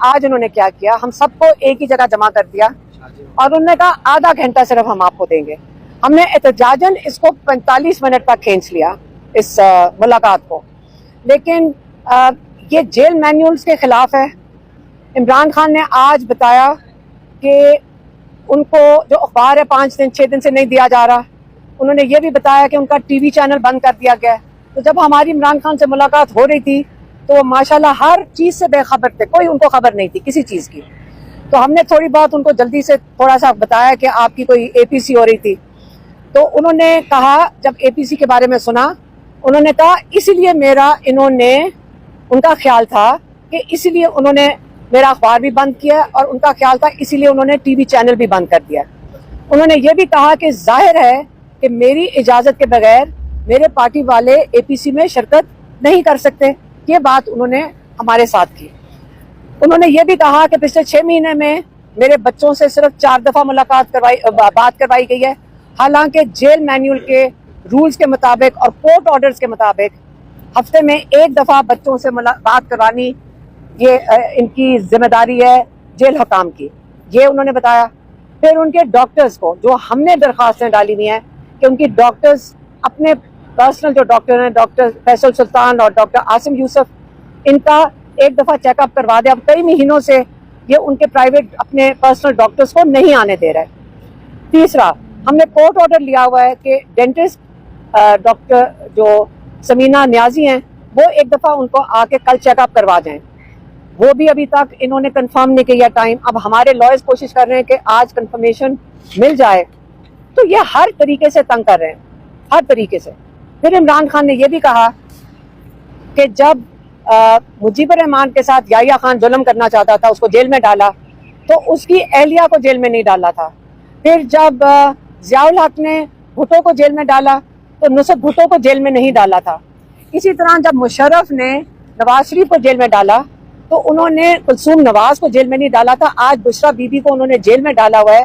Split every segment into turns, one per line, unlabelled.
आज उन्होंने क्या किया, हम सबको एक ही जगह जमा कर दिया और उन्होंने कहा आधा घंटा सिर्फ हम आपको देंगे। हमने एहतजाजन इसको 45 मिनट तक खींच लिया इस मुलाकात को, लेकिन ये जेल मैनुअल्स के खिलाफ है। इमरान खान ने आज बताया कि उनको जो अखबार है 5 दिन 6 दिन से नहीं दिया जा रहा। उन्होंने ये भी बताया कि उनका टीवी चैनल बंद कर दिया गया। तो जब हमारी इमरान खान से मुलाकात हो रही थी तो वो माशाल्लाह हर चीज़ से बेखबर थे, कोई उनको खबर नहीं थी किसी चीज़ की। तो हमने थोड़ी बहुत उनको जल्दी से थोड़ा सा बताया कि आपकी कोई एपीसी हो रही थी। तो उन्होंने कहा, जब एपीसी के बारे में सुना, उन्होंने कहा इसलिए उनका ख्याल था कि इसलिए उन्होंने मेरा अखबार भी बंद किया और उनका ख्याल था इसीलिए उन्होंने टीवी चैनल भी बंद कर दिया। उन्होंने ये भी कहा कि जाहिर है कि मेरी इजाज़त के बगैर मेरे पार्टी वाले एपीसी में शिरकत नहीं कर सकते। ये बात उन्होंने हमारे साथ की। उन्होंने ये भी कहा कि पिछले 6 महीने में मेरे बच्चों से सिर्फ 4 दफ़ा बात करवाई गई है, हालांकि जेल मैनुअल के रूल्स के मुताबिक और कोर्ट ऑर्डर्स के मुताबिक हफ्ते में 1 दफ़ा बच्चों से बात करवानी ये इनकी जिम्मेदारी है जेल हकाम की, ये उन्होंने बताया। फिर उनके डॉक्टर्स को, जो हमने दरख्वास्तें डाली हुई हैं कि उनकी डॉक्टर्स अपने पर्सनल जो डॉक्टर हैं, डॉक्टर फैसल सुल्तान और डॉक्टर आसिम यूसुफ, इनका 1 दफ़ा चेकअप करवा दे। अब कई महीनों से ये उनके प्राइवेट अपने पर्सनल डॉक्टर्स को नहीं आने दे रहे। तीसरा, हमने कोर्ट ऑर्डर लिया हुआ है कि डेंटिस्ट डॉक्टर जो समीना न्याजी हैं वो 1 दफ़ा उनको आके कल चेकअप करवा जाएं। वो भी अभी तक इन्होंने कंफर्म नहीं किया टाइम। अब हमारे लॉयर्स कोशिश कर रहे हैं कि आज कंफर्मेशन मिल जाए। तो ये हर तरीके से तंग कर रहे हैं, हर तरीके से। फिर इमरान खान ने यह भी कहा कि जब मुजीबर रहमान के साथ याहिया खान जुल्म करना चाहता था, उसको जेल में डाला, तो उसकी अहलिया को जेल में नहीं डाला था। फिर जब ज़ियाउल हक ने भुट्टो को जेल में डाला तो नुसरत भुट्टो को जेल में नहीं डाला था। इसी तरह जब मुशर्रफ ने नवाज शरीफ को जेल में डाला तो उन्होंने कुलसूम नवाज को जेल में नहीं डाला था। आज बुशरा बीबी को उन्होंने जेल में डाला हुआ है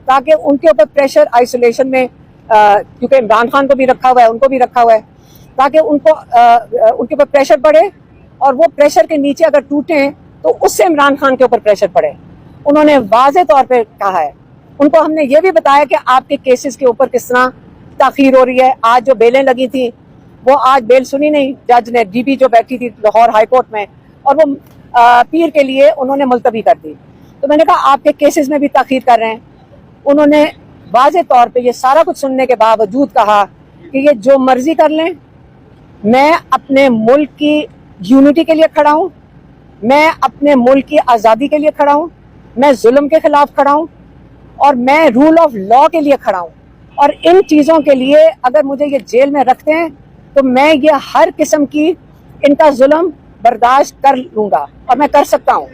ताकि उनके ऊपर प्रेशर, आइसोलेशन में, क्योंकि इमरान खान को भी रखा हुआ है, उनको भी रखा हुआ है, ताकि उनके ऊपर प्रेशर पड़े और वो प्रेशर के नीचे अगर टूटे तो उससे इमरान खान के ऊपर प्रेशर पड़े। उन्होंने वाज़े तौर पर कहा है। उनको हमने ये भी बताया कि आपके केसेस के ऊपर किस तरह ताख़ीर हो रही है। आज जो बेलें लगी थी वो आज बेल सुनी नहीं जज ने, डीपी जो बैठी थी लाहौर हाई कोर्ट में, और वो पीर के लिए उन्होंने मुलतवी कर दी। तो मैंने कहा आपके केसेस में भी ताख़ीर कर रहे हैं। उन्होंने वाज़े तौर पे ये सारा कुछ सुनने के बावजूद कहा कि ये जो मर्जी कर लें, मैं अपने मुल्क की यूनिटी के लिए खड़ा हूँ, मैं अपने मुल्क की आज़ादी के लिए खड़ा हूँ, मैं जुल्म के खिलाफ खड़ा हूँ और मैं रूल ऑफ लॉ के लिए खड़ा हूँ। और इन चीज़ों के लिए अगर मुझे ये जेल में रखते हैं तो मैं ये हर किस्म की इनका जुल्म बर्दाश्त कर लूँगा और मैं कर सकता हूँ।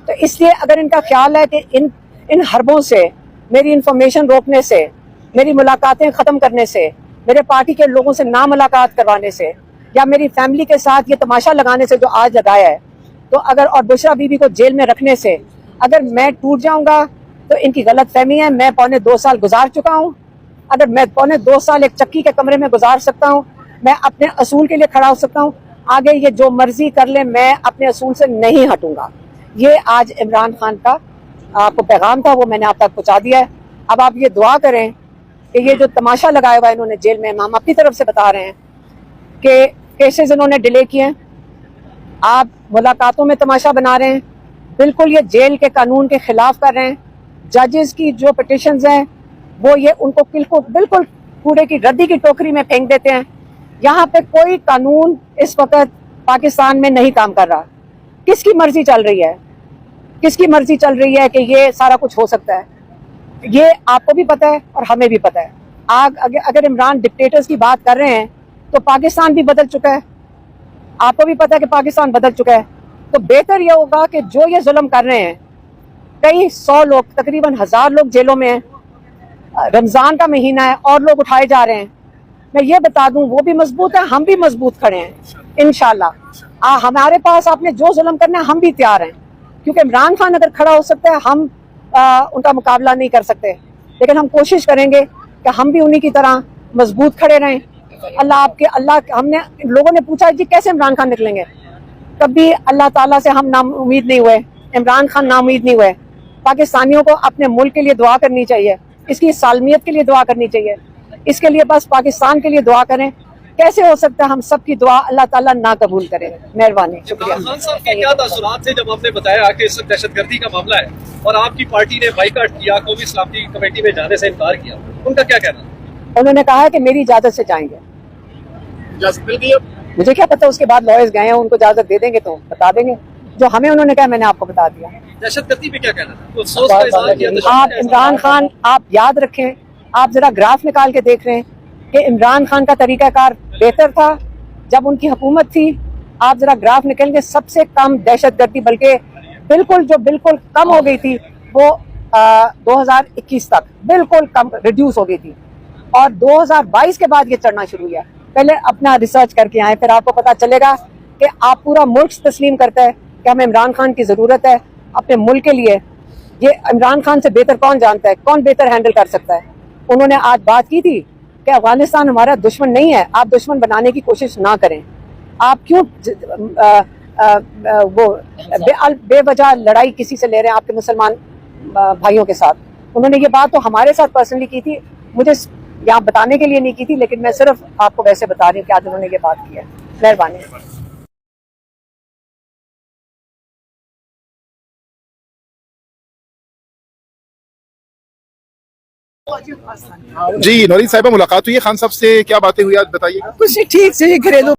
तो इसलिए अगर इनका ख्याल है कि इन हरबों से, मेरी इंफॉर्मेशन रोकने से, मेरी मुलाकातें ख़त्म करने से, मेरे पार्टी के लोगों से ना मुलाकात करवाने से, या मेरी फैमिली के साथ ये तमाशा लगाने से जो आज लगाया है, तो अगर और बुशरा बीबी को जेल में रखने से अगर मैं टूट जाऊँगा तो इनकी गलत फहमी है। मैं 2.25 साल गुजार चुका हूँ। अगर मैं 2.25 साल एक चक्की के कमरे में गुजार सकता हूँ, मैं अपने असूल के लिए खड़ा हो सकता हूँ। आगे ये जो मर्जी कर ले, मैं अपने असूल से नहीं हटूंगा। ये आज इमरान खान का आपको पैगाम था, वो मैंने आप तक पहुँचा दिया है। अब आप ये दुआ करें कि ये जो तमाशा लगाया हुआ है इन्होंने जेल में, हम अपनी तरफ से बता रहे हैं कि केसेस इन्होंने डिले किए हैं, आप मुलाकातों में तमाशा बना रहे हैं, बिल्कुल ये जेल के कानून के खिलाफ कर रहे हैं। जजेस की जो पिटिशंस हैं वो ये उनको बिल्कुल कूड़े की रद्दी की टोकरी में फेंक देते हैं। यहाँ पे कोई कानून इस वक्त पाकिस्तान में नहीं काम कर रहा। किसकी मर्जी चल रही है, किसकी मर्जी चल रही है कि ये सारा कुछ हो सकता है। ये आपको भी पता है और हमें भी पता है। अगर इमरान डिक्टेटर्स की बात कर रहे हैं तो पाकिस्तान भी बदल चुका है, आपको भी पता है कि पाकिस्तान बदल चुका है। तो बेहतर यह होगा कि जो ये जुल्म कर रहे हैं, कई 100 लोग, तकरीबन 1000 लोग जेलों में हैं, रमज़ान का महीना है और लोग उठाए जा रहे हैं। मैं ये बता दूं, वो भी मजबूत है, हम भी मजबूत खड़े हैं इंशाल्लाह। हमारे पास आपने जो जुल्म करना है हम भी तैयार हैं, क्योंकि इमरान खान अगर खड़ा हो सकता है, हम उनका मुकाबला नहीं कर सकते, लेकिन हम कोशिश करेंगे कि हम भी उन्हीं की तरह मजबूत खड़े रहें। हमने लोगों ने पूछा जी कैसे इमरान खान निकलेंगे, कभी अल्लाह ताला से हम नाउम्मीद नहीं हुए। इमरान खान नाउमीद नहीं हुए। पाकिस्तानियों को अपने मुल्क के लिए दुआ करनी चाहिए, इसकी सालमियत के लिए दुआ करनी चाहिए, इसके लिए बस पाकिस्तान के लिए दुआ करें। कैसे हो सकता है हम सबकी दुआ अल्लाह ताला ना कबूल करे। मेहरबानी, शुक्रिया।
खान साहब के क्या तासुरात थे जब आपने बताया कि इस दहशतगर्दी का मामला है और आपकी पार्टी ने बाइकाट किया, कौमी इस्लामी कमेटी में जाने से इनकार किया, उनका क्या कहना?
उन्होंने कहा है कि मेरी इजाजत से जाएंगे।
इजाजत मिल गई?
मुझे क्या पता, उसके बाद लॉयर्स गए हैं, उनको इजाजत दे देंगे तो बता देंगे। जो हमें उन्होंने कहा मैंने आपको बता दिया।
दहशतगर्दी पे क्या कहना था? तो अफसोस का इजहार किया,
आप इमरान खान, आप याद रखें, आप जरा ग्राफ निकाल के देख रहे हैं कि इमरान खान का तरीकाकार बेहतर था जब उनकी हुकूमत थी। आप जरा ग्राफ निकल के सबसे कम दहशतगर्दी, बल्कि बिल्कुल कम हो गई थी वो 2021 तक बिल्कुल कम रिड्यूस हो गई थी, और 2022 के बाद ये चढ़ना शुरू हुआ। पहले अपना रिसर्च करके आए, फिर आपको पता चलेगा कि आप पूरा मुल्क तस्लीम करता है कि हमें इमरान खान की जरूरत है अपने मुल्क के लिए। ये इमरान खान से बेहतर कौन जानता है, कौन बेहतर हैंडल कर सकता है। उन्होंने आज बात की थी कि अफगानिस्तान हमारा दुश्मन नहीं है, आप दुश्मन बनाने की कोशिश ना करें। आप क्यों वो बेवजह लड़ाई किसी से ले रहे हैं आपके मुसलमान भाइयों के साथ। उन्होंने ये बात तो हमारे साथ पर्सनली की थी, मुझे यहाँ बताने के लिए नहीं की थी, लेकिन मैं सिर्फ आपको वैसे बता रही हूँ कि आज उन्होंने ये बात की है। मेहरबानी।
जी नौरीन साहिबा, मुलाकात हुई है खान साहब से, क्या बातें हुई आज बताइए।
कुछ ठीक से घरेलू